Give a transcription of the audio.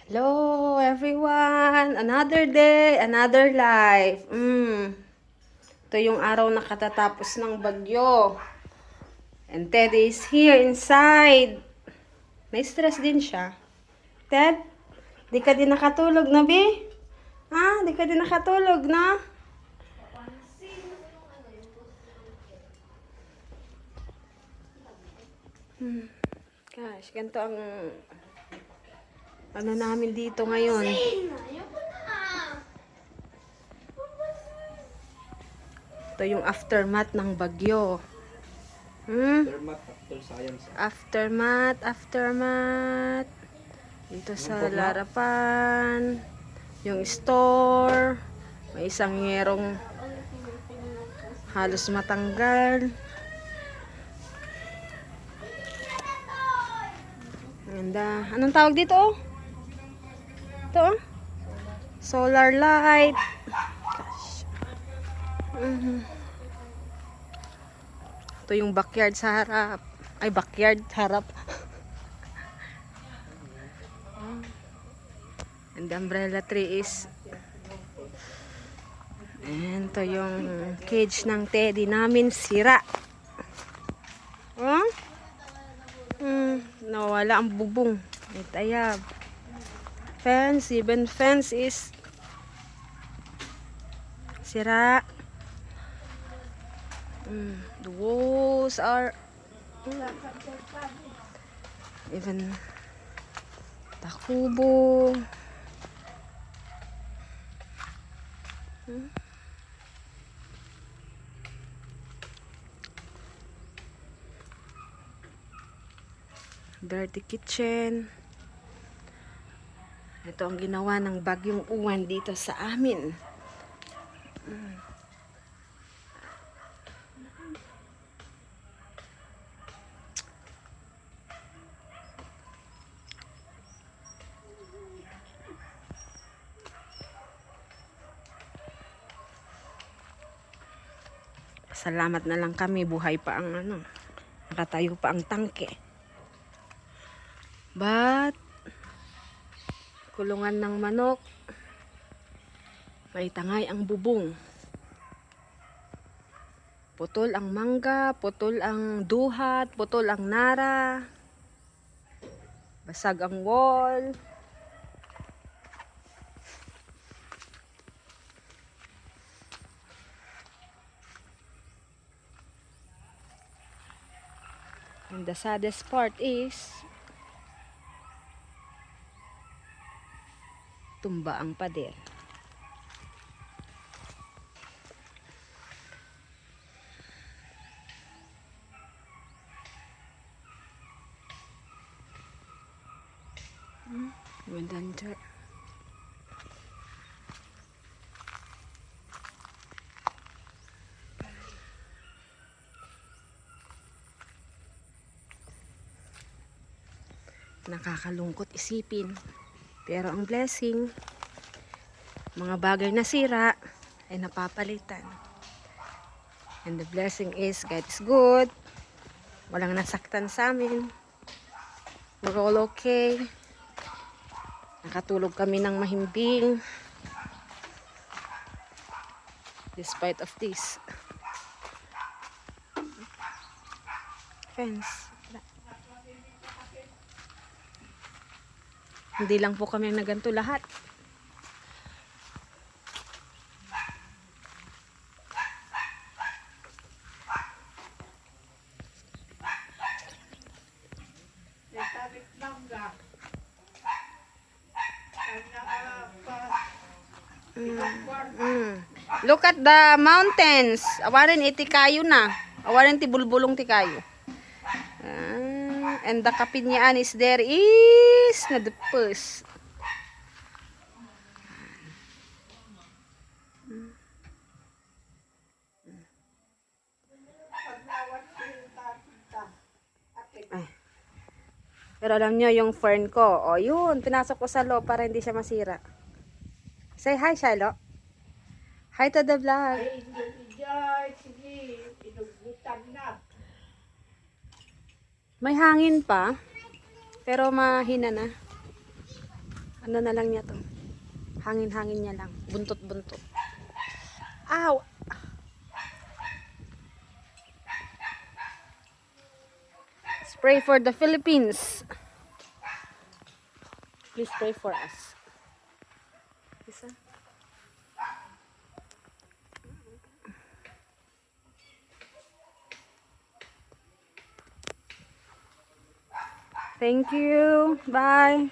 Hello everyone! Another day, another life. Ito yung araw na katatapos ng bagyo. And Ted is here inside. Na-stress din siya. Ted, di ka din nakatulog na, Bi? Ha? Di ka din nakatulog na? Gosh, ganito ang ano namin dito ngayon. Ito yung aftermath ng bagyo. Aftermath, after science. Aftermath. Dito sa Larapan. Yung store. May isang yerong halos matanggal. Ganda. Anong tawag dito? Ito? Solar light. Gosh. Ito yung backyard sa harap. Ay, backyard harap. And the umbrella tree is and ito yung cage ng teddy namin sira. Oh? Nawala ang bubong. It ayab. Fence, even fence is sira. The walls are even takubo. Dirty kitchen. Ito ang ginawa ng bagyong uwan dito sa amin. Salamat na lang kami, buhay pa ang nakatayo pa ang tangke. But kulungan ng manok, may tangay ang bubong. Putol ang mangga, putol ang duhat, putol ang nara. Basag ang wall. And the saddest part is tumba ang pader. Maganda. Nakakalungkot isipin. Pero ang blessing, mga bagay na sira ay napapalitan. And the blessing is God is good. Walang nasaktan sa amin. We're all okay. Nakatulog kami ng mahimbing. Despite of this. Fence. Hindi lang po kami ang naganto lahat. Look at the mountains. Awarin iti kayo na. Awarin ti bulbulong ti kayo. And the kapinyaan is there is na the first. Pero alam nyo yung fern ko. O yun, pinasok ko sa loob para hindi siya masira. Say hi, Shiloh. Hi to the vlog. May hangin pa. Pero mahina na. Ano na lang niya to. Hangin-hangin niya lang. Buntot-buntot. Ow! Spray for the Philippines. Please pray for us. Isa. Thank you. Bye.